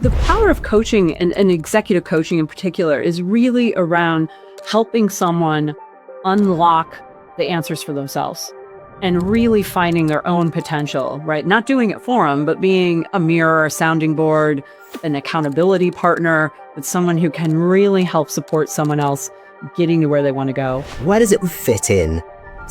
The power of coaching and executive coaching in particular is really around helping someone unlock the answers for themselves and really finding their own potential, right? Not doing it for them, but being a mirror, a sounding board, an accountability partner, with someone who can really help support someone else getting to where they want to go. Where does it fit in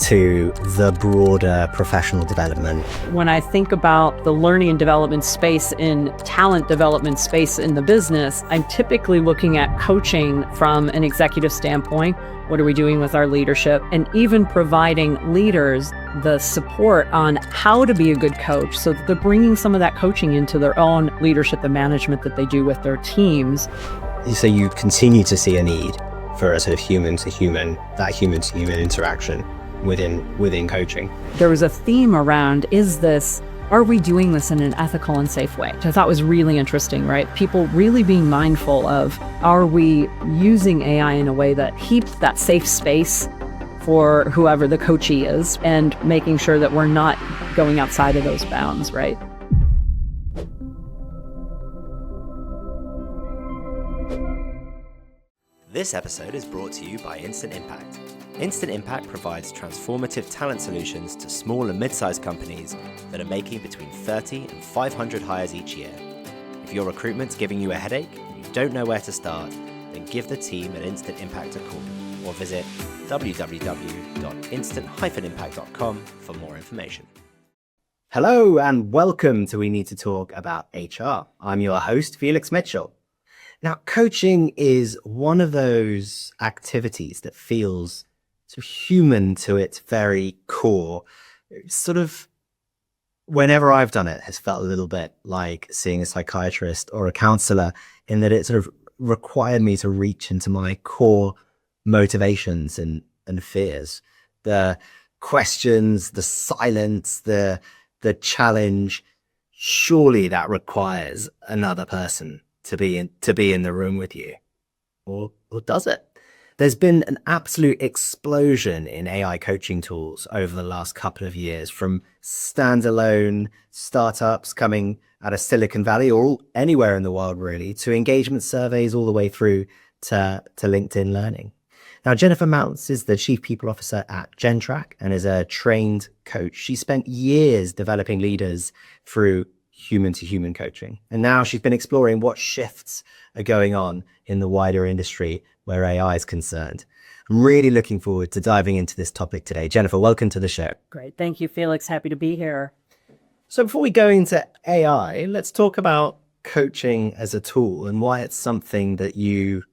to the broader professional development? When I think about the learning and development space in talent development space in the business, I'm typically looking at coaching from an executive standpoint. What are we doing with our leadership? And even providing leaders the support on how to be a good coach so that they're bringing some of that coaching into their own leadership and management that they do with their teams. So you continue to see a need for a sort of human to human interaction within coaching. There was a theme around, are we doing this in an ethical and safe way? Which I thought was really interesting, right? People really being mindful of, are we using AI in a way that keeps that safe space for whoever the coachee is, and making sure that we're not going outside of those bounds, right? This episode is brought to you by Instant Impact. Instant Impact provides transformative talent solutions to small and mid-sized companies that are making between 30 and 500 hires each year. If your recruitment's giving you a headache and you don't know where to start, then give the team at Instant Impact a call or visit www.instant-impact.com for more information. Hello and welcome to We Need to Talk About HR. I'm your host, Felix Mitchell. Now, coaching is one of those activities that feels so human to its very core. Sort of, whenever I've done it, has felt a little bit like seeing a psychiatrist or a counselor, in that it sort of required me to reach into my core motivations and fears. The questions, the silence, the challenge. Surely that requires another person to be in the room with you, or does it? There's been an absolute explosion in AI coaching tools over the last couple of years, from standalone startups coming out of Silicon Valley or anywhere in the world really, to engagement surveys all the way through to LinkedIn Learning. Now, Jennifer Mounce is the Chief People Officer at Gentrack and is a trained coach. She spent years developing leaders through human-to-human coaching. And now she's been exploring what shifts are going on in the wider industry where AI is concerned. I'm really looking forward to diving into this topic today. Jennifer, welcome to the show. Great. Thank you, Felix. Happy to be here. So before we go into AI, let's talk about coaching as a tool and why it's something that you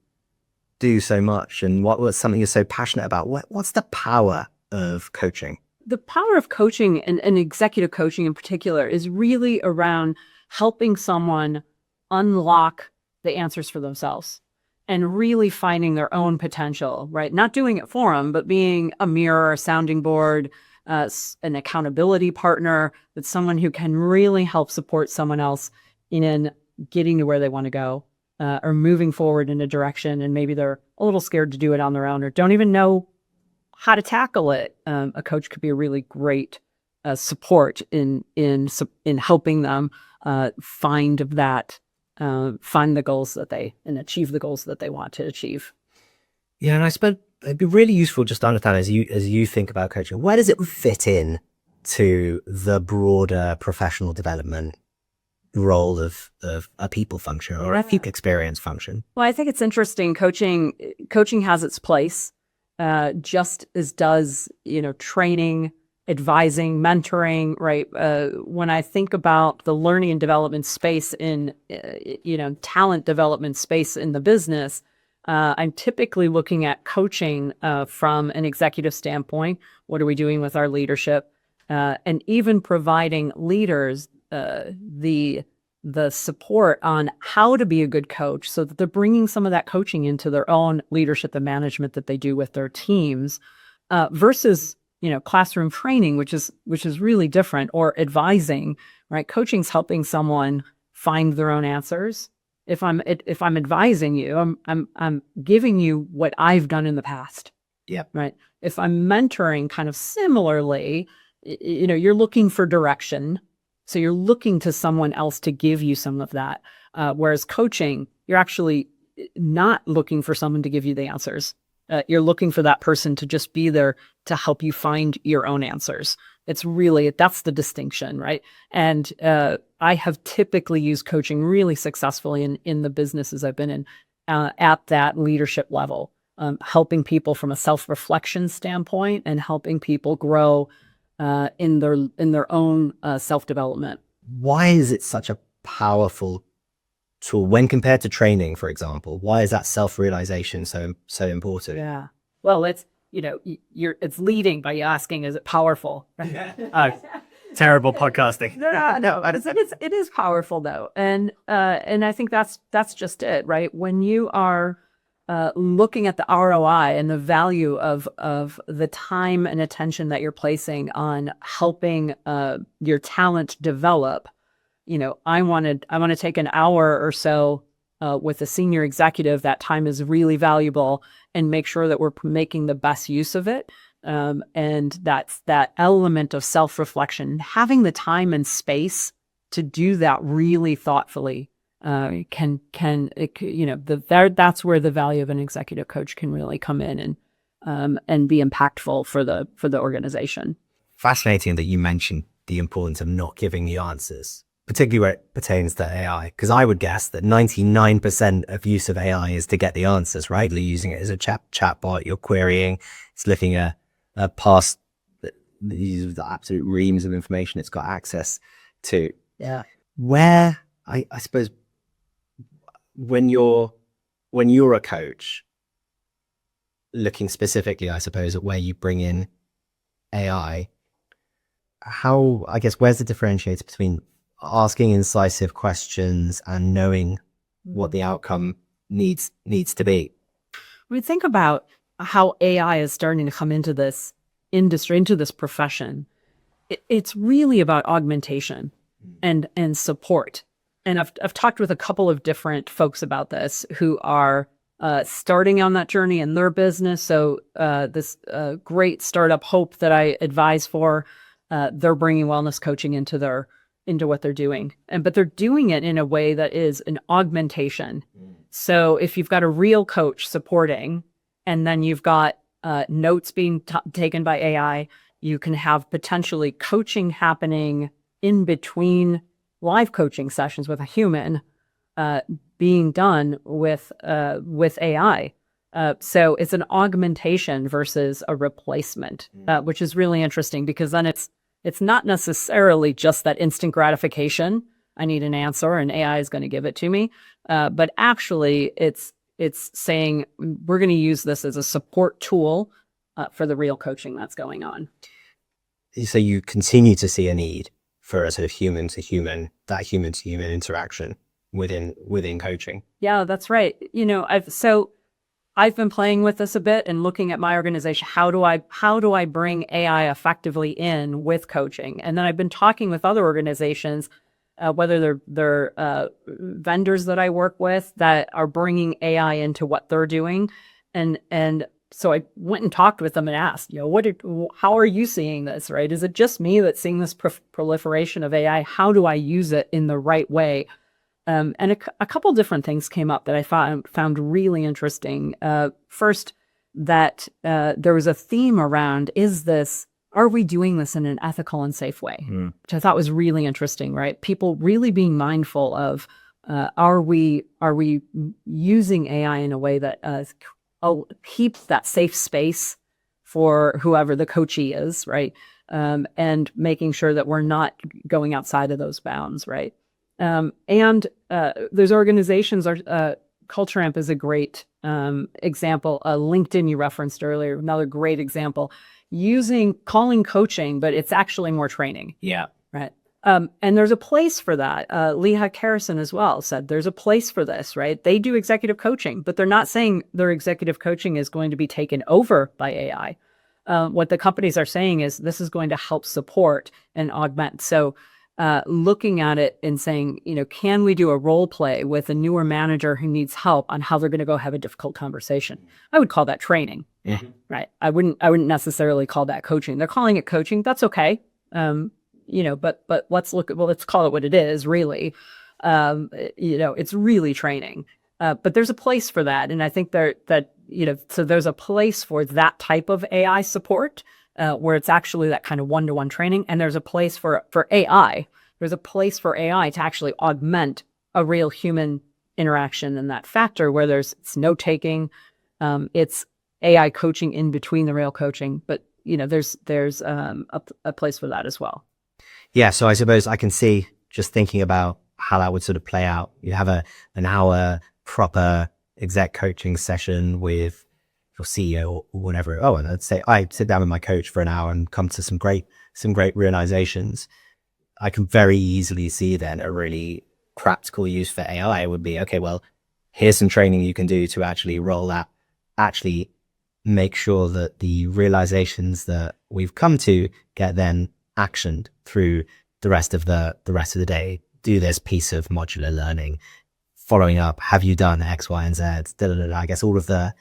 do so much, and what's something you're so passionate about. What's the power of coaching? The power of coaching and executive coaching in particular is really around helping someone unlock the answers for themselves and really finding their own potential, right? Not doing it for them, but being a mirror, a sounding board, an accountability partner, with someone who can really help support someone else in getting to where they want to go, or moving forward in a direction, and maybe they're a little scared to do it on their own or don't even know how to tackle it. A coach could be a really great support in helping them find the goals and achieve the goals that they want to achieve. Yeah, and I suppose it'd be really useful just to understand, as you think about coaching, where does it fit in to the broader professional development role of a people function or a peak experience function? Well, I think it's interesting. Coaching has its place. Just as does, training, advising, mentoring, right? When I think about the learning and development space in, talent development space in the business, I'm typically looking at coaching from an executive standpoint. What are we doing with our leadership? And even providing leaders the support on how to be a good coach so that they're bringing some of that coaching into their own leadership and management that they do with their teams, versus, classroom training, which is really different, or advising, right? Coaching's helping someone find their own answers. If I'm advising you, I'm giving you what I've done in the past. Yeah. Right. If I'm mentoring, kind of similarly, you're looking for direction. So you're looking to someone else to give you some of that. Whereas coaching, you're actually not looking for someone to give you the answers. You're looking for that person to just be there to help you find your own answers. It's really, that's the distinction, right? And I have typically used coaching really successfully in the businesses I've been in at that leadership level, helping people from a self-reflection standpoint and helping people grow in their own self-development. Why is it such a powerful tool when compared to training, for example? Why is that self-realization so important? Yeah. Well, it's, it's leading by asking, is it powerful? Terrible podcasting. No. It is powerful though. And I think that's just it, right? When you are looking at the ROI and the value of the time and attention that you're placing on helping your talent develop, I want to take an hour or so with a senior executive. That time is really valuable, and make sure that we're making the best use of it. And that's that element of self-reflection, having the time and space to do that really thoughtfully. That's where the value of an executive coach can really come in and be impactful for the organization. Fascinating that you mentioned the importance of not giving the answers, particularly where it pertains to AI, because I would guess that 99% of use of AI is to get the answers, right? You're using it as a chatbot, you're querying, it's looking at past the absolute reams of information it's got access to. Yeah. Where I suppose when you're a coach, looking specifically, I suppose, at where you bring in AI, where's the differentiator between asking incisive questions and knowing what the outcome needs to be? When we think about how AI is starting to come into this industry, into this profession, it's really about augmentation and support. And I've talked with a couple of different folks about this who are starting on that journey in their business. So this great startup, Hope, that I advise for, they're bringing wellness coaching into what they're doing. But they're doing it in a way that is an augmentation. So if you've got a real coach supporting, and then you've got notes being taken by AI, you can have potentially coaching happening in between live coaching sessions with a human being done with AI. So it's an augmentation versus a replacement, which is really interesting, because then it's not necessarily just that instant gratification. I need an answer and AI is going to give it to me. But actually it's saying we're going to use this as a support tool for the real coaching that's going on. So you continue to see a need for a sort of human to human interaction within coaching. Yeah, that's right. I've been playing with this a bit and looking at my organization. How do I bring AI effectively in with coaching? And then I've been talking with other organizations, whether they're vendors that I work with that are bringing AI into what they're doing. And so I went and talked with them and asked, how are you seeing this, right? Is it just me that's seeing this proliferation of AI? How do I use it in the right way? And a couple different things came up that I found really interesting. First, that there was a theme around, are we doing this in an ethical and safe way? Which I thought was really interesting, right? People really being mindful of, are we using AI in a way that keeps that safe space for whoever the coachee is, right? And making sure that we're not going outside of those bounds, right? And there's organizations, Culture Amp is a great example. LinkedIn you referenced earlier, another great example. Calling coaching, but it's actually more training. Yeah. Right. And there's a place for that. Leha Harrison as well said there's a place for this, right? They do executive coaching, but they're not saying their executive coaching is going to be taken over by AI. What the companies are saying is this is going to help support and augment. So looking at it and saying, can we do a role play with a newer manager who needs help on how they're going to go have a difficult conversation? I would call that training, right? I wouldn't necessarily call that coaching. They're calling it coaching. That's okay. But let's call it what it is, really. It's really training. But there's a place for that. And I think so there's a place for that type of AI support, where it's actually that kind of one-to-one training. And there's a place for AI. There's a place for AI to actually augment a real human interaction in that factor where it's note taking, it's AI coaching in between the real coaching, but there's a place for that as well. Yeah, so I suppose I can see, just thinking about how that would sort of play out. You have an hour proper exec coaching session with your CEO or whatever. Oh, and I'd say I sit down with my coach for an hour and come to some great realizations. I can very easily see then a really practical use for AI would be, okay, well, here's some training you can do to actually roll out, actually make sure that the realizations that we've come to get then actioned through the rest of the day. Do this piece of modular learning, following up. Have you done X, Y, and Z? I guess all of the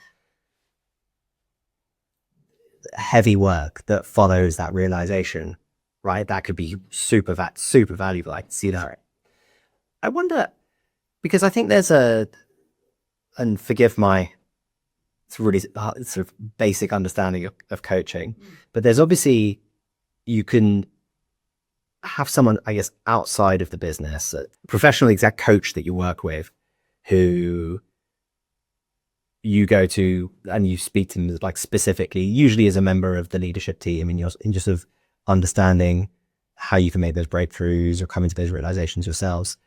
heavy work that follows that realization, right? That could be super valuable. I can see that. I wonder, because I think there's and forgive my really sort of basic understanding of coaching, but there's obviously, you can have someone, I guess, outside of the business, a professional exec coach that you work with, who you go to and you speak to them like specifically, usually as a member of the leadership team, and you're just sort of understanding how you can make those breakthroughs or come into those realizations yourselves.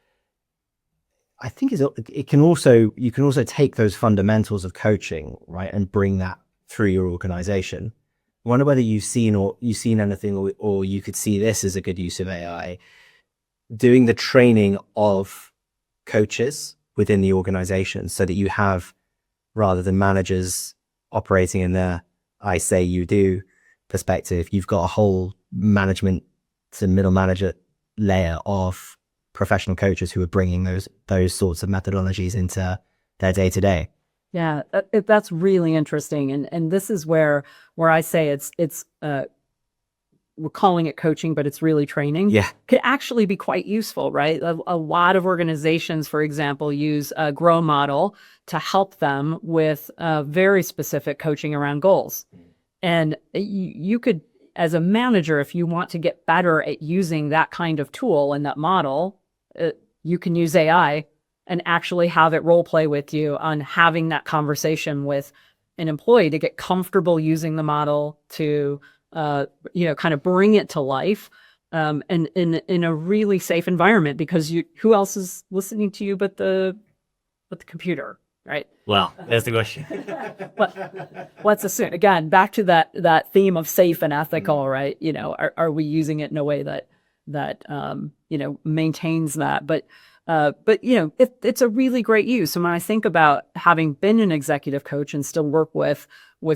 I think you can also take those fundamentals of coaching, right, and bring that through your organization. I wonder whether you've seen anything, or you could see this as a good use of AI, doing the training of coaches within the organization, so that you have, rather than managers operating in their I say you do perspective, you've got a whole management to middle manager layer of professional coaches who are bringing those sorts of methodologies into their day to day. Yeah, that's really interesting, and this is where I say it's we're calling it coaching, but it's really training. Yeah, could actually be quite useful, right? A lot of organizations, for example, use a GROW model to help them with very specific coaching around goals. And you could, as a manager, if you want to get better at using that kind of tool and that model, you can use AI and actually have it role play with you on having that conversation with an employee to get comfortable using the model to, kind of bring it to life, and in a really safe environment, because who else is listening to you but the computer, right? Well, that's the question. Let's assume, again, back to that theme of safe and ethical, right? Are we using it in a way that maintains that? But it's a really great use. And when I think about having been an executive coach and still work with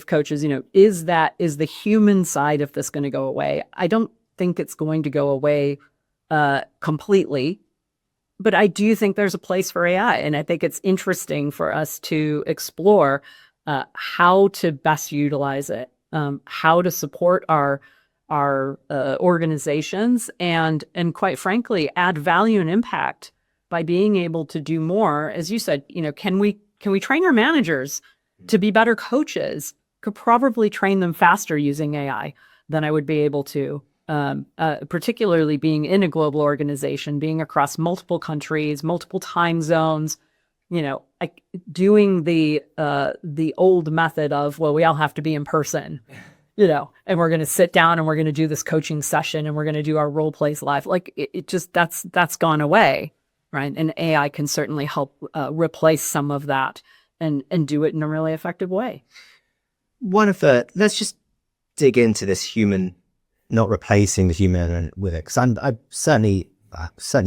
coaches, is the human side of this going to go away? I don't think it's going to go away completely, but I do think there's a place for AI. And I think it's interesting for us to explore how to best utilize it, how to support our organizations, and quite frankly, add value and impact by being able to do more. As you said, can we train our managers to be better coaches? Could probably train them faster using AI than I would be able to, particularly being in a global organization, being across multiple countries, multiple time zones, like doing the old method of, well, we all have to be in person, and we're going to sit down and we're going to do this coaching session and we're going to do our role plays live. Like it just, that's gone away. Right. And AI can certainly help replace some of that and do it in a really effective way. Let's just dig into this human, not replacing the human with it. Because I certainly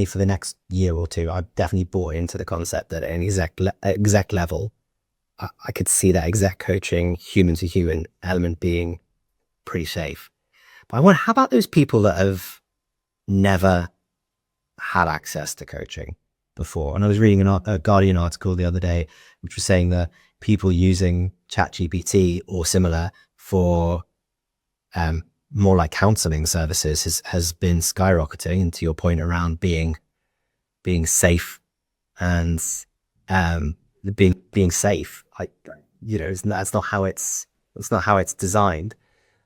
for the next year or two, I've definitely bought into the concept that at an exec level, I could see that exec coaching, human to human element being pretty safe. But I wonder, how about those people that have never had access to coaching before? And I was reading a Guardian article the other day, which was saying that people using ChatGPT or similar for more like counseling services has been skyrocketing. And to your point around being being safe and being safe. That's not how it's designed.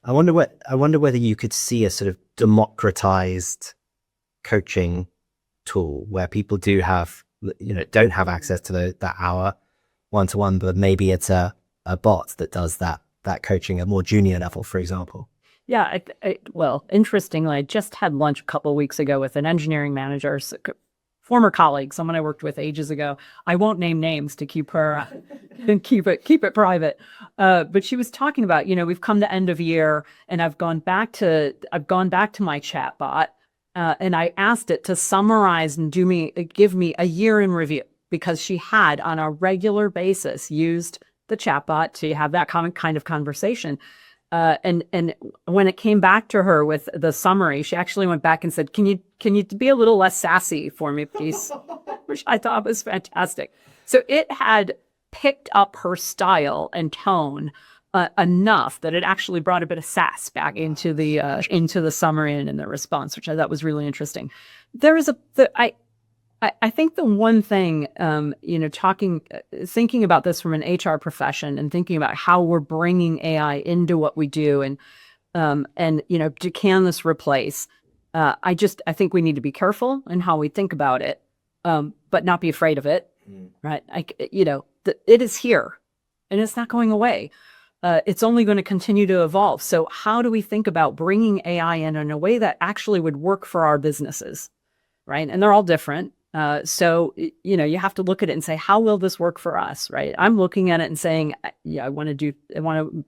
I wonder whether you could see a sort of democratized coaching tool where people don't have access to that hour one-to-one, but maybe it's a bot that does that coaching at more junior level, for example. Yeah. Well, interestingly, I just had lunch a couple of weeks ago with an engineering manager, former colleague, someone I worked with ages ago. I won't name names to keep her and keep it private. But she was talking about, we've come to end of year, and I've gone back to my chat bot, and I asked it to summarize and give me a year in review, because she had on a regular basis used the chatbot to have that kind of conversation. And when it came back to her with the summary, she actually went back and said, can you be a little less sassy for me, please? Which I thought was fantastic. So it had picked up her style and tone enough that it actually brought a bit of sass back into the summary and in the response, which I thought was really interesting. I think the one thing, thinking about this from an HR profession and thinking about how we're bringing AI into what we do, and can this replace? I think we need to be careful in how we think about it, but not be afraid of it, right? It is here, and it's not going away. It's only going to continue to evolve. So how do we think about bringing AI in a way that actually would work for our businesses, right? And they're all different. So you have to look at it and say, how will this work for us, right? I'm looking at it and saying, yeah, I want to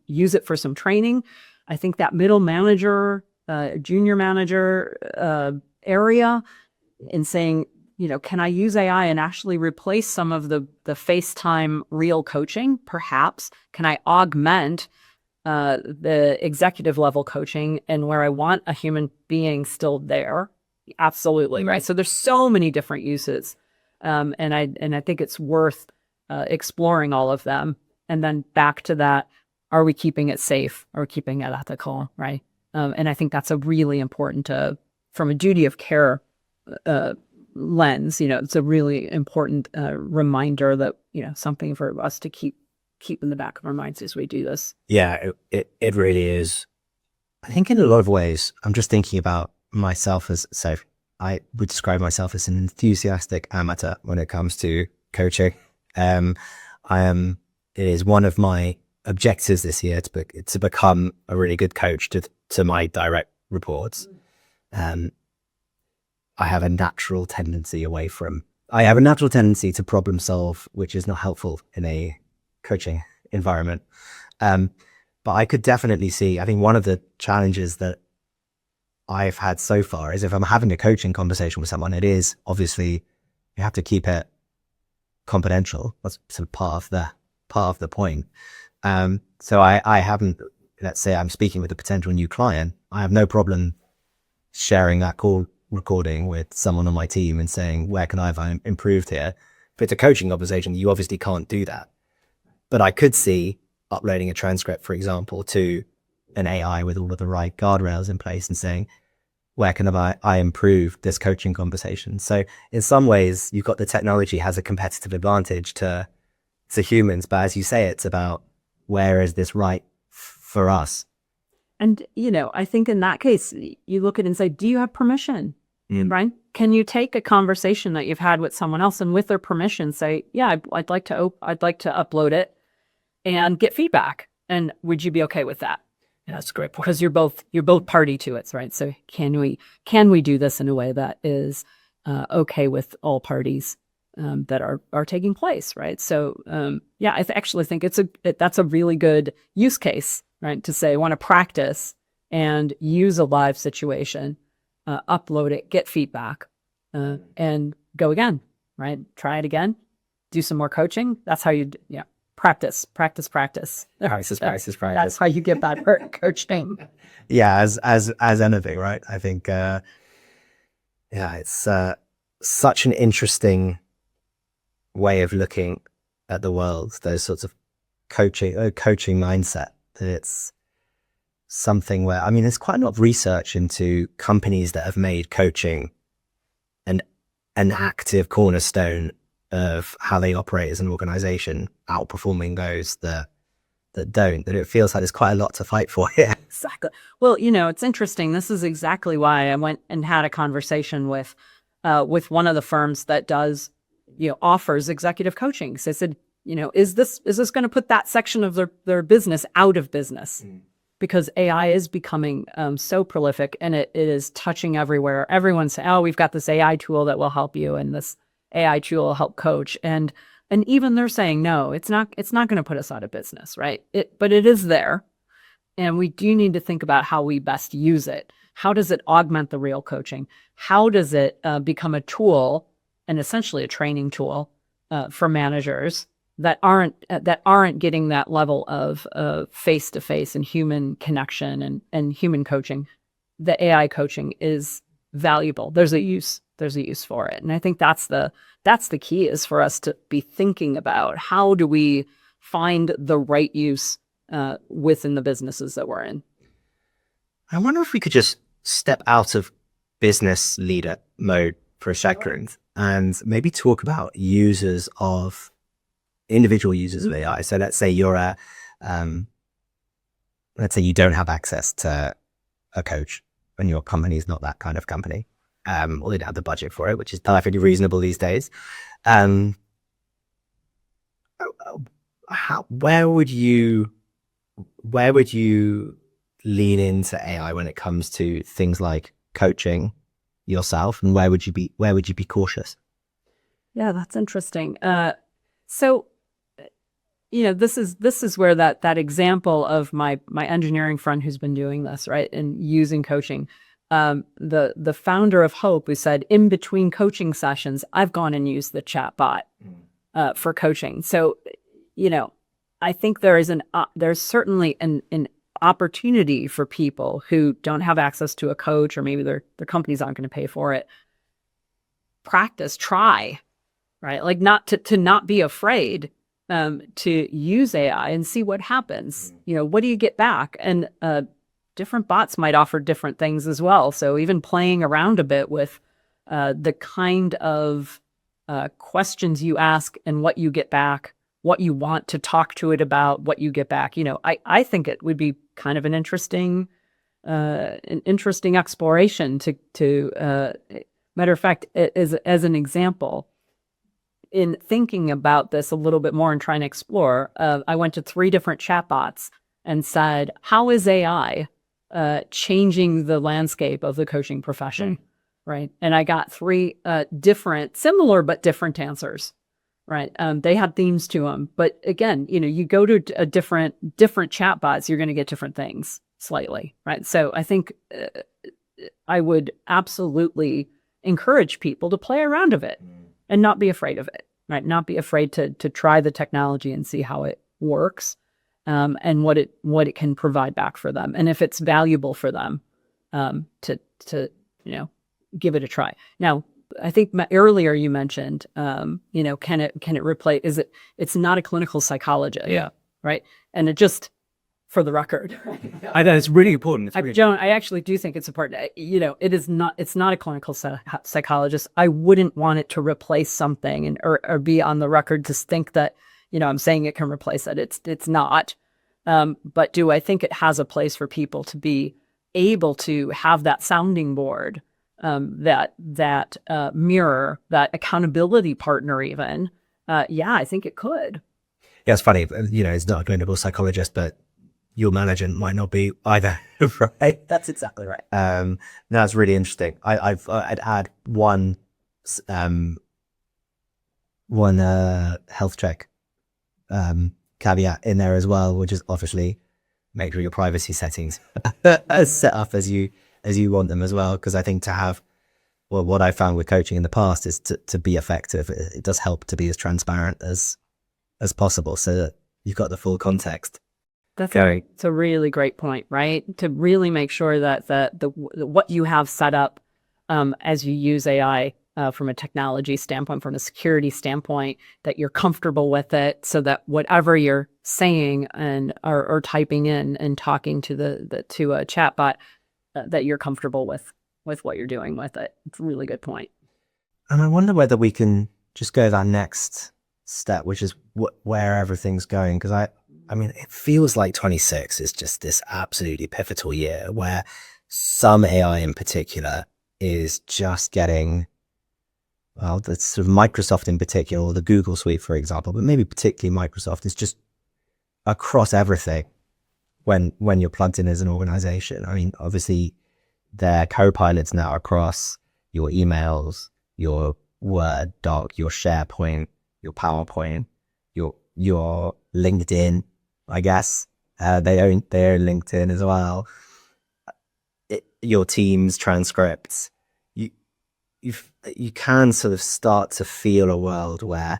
use it for some training. I think that middle manager, junior manager area, in saying, can I use AI and actually replace some of the FaceTime real coaching? Perhaps. Can I augment the executive level coaching, and where I want a human being still there? Absolutely. Right. So there's so many different uses. And I think it's worth exploring all of them. And then back to that, are we keeping it safe? Are we keeping it ethical? Right. And I think that's a really important, from a duty of care lens, it's a really important reminder that, something for us to keep in the back of our minds as we do this. Yeah, it really is. I think in a lot of ways, I'm just thinking about myself I would describe myself as an enthusiastic amateur when it comes to coaching. It is one of my objectives this year to become a really good coach to my direct reports. I have a natural tendency to problem solve, which is not helpful in a coaching environment. But I could definitely see, I think one of the challenges that I've had so far is, if I'm having a coaching conversation with someone, it is obviously, you have to keep it confidential. That's sort of part of the point. So I haven't, let's say I'm speaking with a potential new client, I have no problem sharing that call recording with someone on my team and saying, where can I have improved here? If it's a coaching conversation, you obviously can't do that. But I could see uploading a transcript, for example, to an AI with all of the right guardrails in place and saying, where can I improve this coaching conversation? So in some ways, you've got the technology has a competitive advantage to humans, but as you say, it's about, where is this right for us? And, I think in that case, you look at it and say, do you have permission? Right? Can you take a conversation that you've had with someone else, and with their permission say, yeah, I'd like to upload it and get feedback. And would you be okay with that? Yeah, that's great. Because you're both party to it, right? So can we do this in a way that is okay with all parties that are taking place, right? So yeah, I actually think that's a really good use case, right? To say, I want to practice and use a live situation, upload it, get feedback, and go again, right? Try it again, do some more coaching. That's how you, practice. Practice. That's how you get better at coaching. Yeah, as anything, right? I think, it's such an interesting way of looking at the world. Those sorts of coaching mindset, that it's something where, there's quite a lot of research into companies that have made coaching an active cornerstone of how they operate as an organization, outperforming those that don't, that it feels like there's quite a lot to fight for here. Exactly. Well, it's interesting. This is exactly why I went and had a conversation with one of the firms that does, offers executive coaching. So I said, is this going to put that section of their business out of business? Because AI is becoming so prolific, and it is touching everywhere. Everyone's saying, oh, we've got this AI tool that will help you, and this AI tool will help coach. And even they're saying, no, it's not going to put us out of business, right? But it is there. And we do need to think about how we best use it. How does it augment the real coaching? How does it become a tool, and essentially a training tool for managers that aren't getting that level of face-to-face and human connection and human coaching? The AI coaching is valuable. There's a use for it. And I think that's the key, is for us to be thinking about how do we find the right use within the businesses that we're in. I wonder if we could just step out of business leader mode for a second and maybe talk about individual users of AI. So let's say you're let's say you don't have access to a coach, and your company is not that kind of company, or they don't have the budget for it, which is perfectly reasonable these days. Where would you lean into AI when it comes to things like coaching yourself, and where would you be cautious? Yeah, that's interesting. So, this is where that example of my engineering friend who's been doing this, right, and using coaching. The founder of Hope, who said, in between coaching sessions, I've gone and used the chat bot for coaching. So, I think there's certainly an opportunity for people who don't have access to a coach, or maybe their companies aren't going to pay for it. Practice, try, right? Like to not be afraid to use AI and see what happens. What do you get back? And different bots might offer different things as well. So even playing around a bit with the kind of questions you ask and what you get back, what you want to talk to it about, what you get back. I think it would be kind of an interesting exploration to matter of fact, as an example, in thinking about this a little bit more and trying to explore, I went to 3 different chatbots and said, how is AI changing the landscape of the coaching profession? Right. And I got 3 different, similar but different answers. Right. They had themes to them. But again, you go to a different chatbots, you're going to get different things slightly. Right. So I think I would absolutely encourage people to play around of it and not be afraid of it. Right. Not be afraid to try the technology and see how it works, and what it can provide back for them. And if it's valuable for them, to give it a try. Now, I think earlier you mentioned, can it replace? It's not a clinical psychologist. Yeah. Right. And it just, for the record, I know it's really important. I actually do think it's important. It's not a clinical psychologist. I wouldn't want it to replace something or be on the record to think that, I'm saying it can replace it. It's not. But do I think it has a place for people to be able to have that sounding board, that mirror, that accountability partner even? Yeah, I think it could. Yeah, it's funny. It's not a clinical psychologist, but your manager might not be either, right? That's exactly right. No, that's really interesting. I'd add one health check caveat in there as well, which is obviously make sure your privacy settings are set up as you want them as well. Because I think to have, what I found with coaching in the past is to be effective, it does help to be as transparent as possible, so that you've got the full context. It's a really great point, right? To really make sure that what you have set up as you use AI from a technology standpoint, from a security standpoint, that you're comfortable with it, so that whatever you're saying or typing in and talking to to a chatbot, that you're comfortable with what you're doing with it. It's a really good point. And I wonder whether we can just go that next step, which is where everything's going. Because I mean, it feels like 26 is just this absolutely pivotal year where some AI in particular is just getting, well, the sort of Microsoft in particular, or the Google suite, for example, but maybe particularly Microsoft is just across everything when you're plugged in as an organization. I mean, obviously, their co-pilots now across your emails, your Word doc, your SharePoint, your PowerPoint, your LinkedIn, I guess. They own LinkedIn as well. Your Teams transcripts. You can sort of start to feel a world where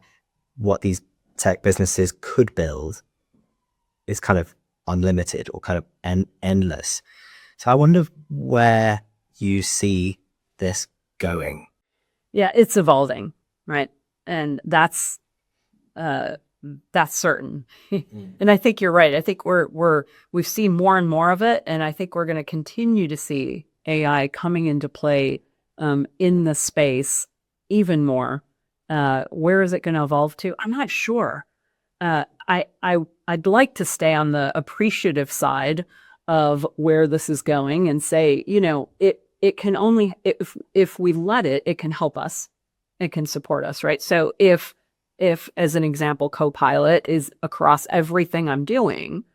what these tech businesses could build is kind of unlimited or kind of endless. So I wonder where you see this going. Yeah, it's evolving, right? And that's certain. And I think you're right. I think we've seen more and more of it, and I think we're going to continue to see AI coming into play in the space even more. Where is it going to evolve to? I'm not sure. I'd like to stay on the appreciative side of where this is going and say, it can only, if we let it, it can help us. It can support us, right? So if as an example, Copilot is across everything I'm doing,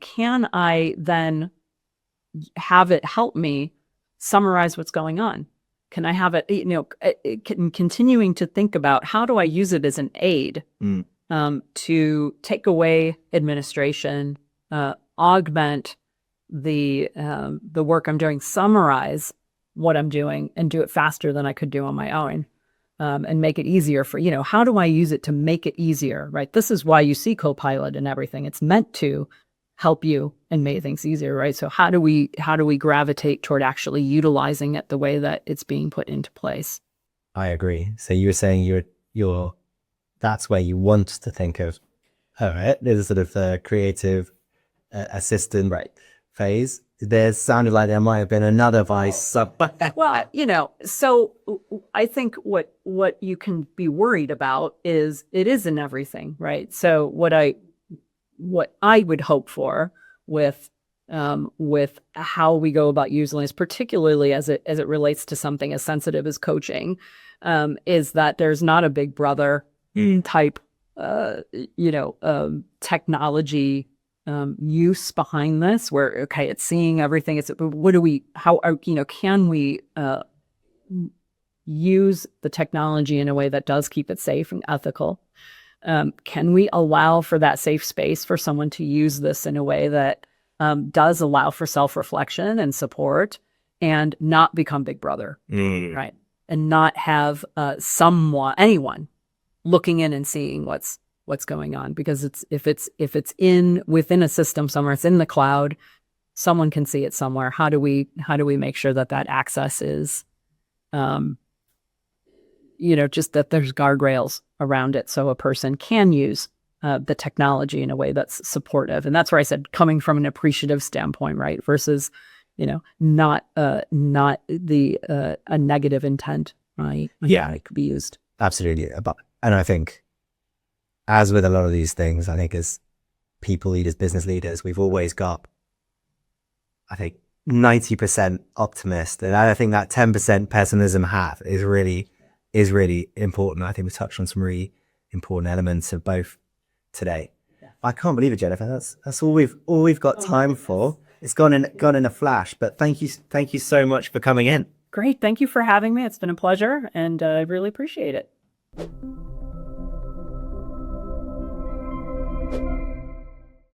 can I then have it help me summarize what's going on? Can I have it, continuing to think about how do I use it as an aid to take away administration, augment the work I'm doing, summarize what I'm doing, and do it faster than I could do on my own, and make it easier for, how do I use it to make it easier, right? This is why you see Copilot and everything. It's meant to help you and make things easier, right? So how do we gravitate toward actually utilizing it the way that it's being put into place? I agree. So you were saying that's where you want to think of, all right, there's sort of the creative assistant phase. There sounded like there might have been another vice. Well, so I think what you can be worried about is it is in everything, right? So what I would hope for with how we go about using this, particularly as it relates to something as sensitive as coaching, is that there's not a big brother type, technology use behind this, where okay, it's seeing everything. It's can we use the technology in a way that does keep it safe and ethical? Can we allow for that safe space for someone to use this in a way that does allow for self-reflection and support, and not become Big Brother, right? And not have anyone looking in and seeing what's going on, because if it's within a system somewhere, it's in the cloud, someone can see it somewhere. How do we make sure that access is, just that there's guardrails around it so a person can use the technology in a way that's supportive. And that's where I said, coming from an appreciative standpoint, right? Versus, not a negative intent, right? Yeah, it could be used. Absolutely. And I think, as with a lot of these things, I think as people leaders, business leaders, we've always got, I think, 90% optimist. And I think that 10% pessimism half is really important. I think we touched on some really important elements of both today. Yeah. I can't believe it, Jennifer. That's all we've got time for. It's gone in a flash, but thank you so much for coming in. Great. Thank you for having me. It's been a pleasure, and I really appreciate it.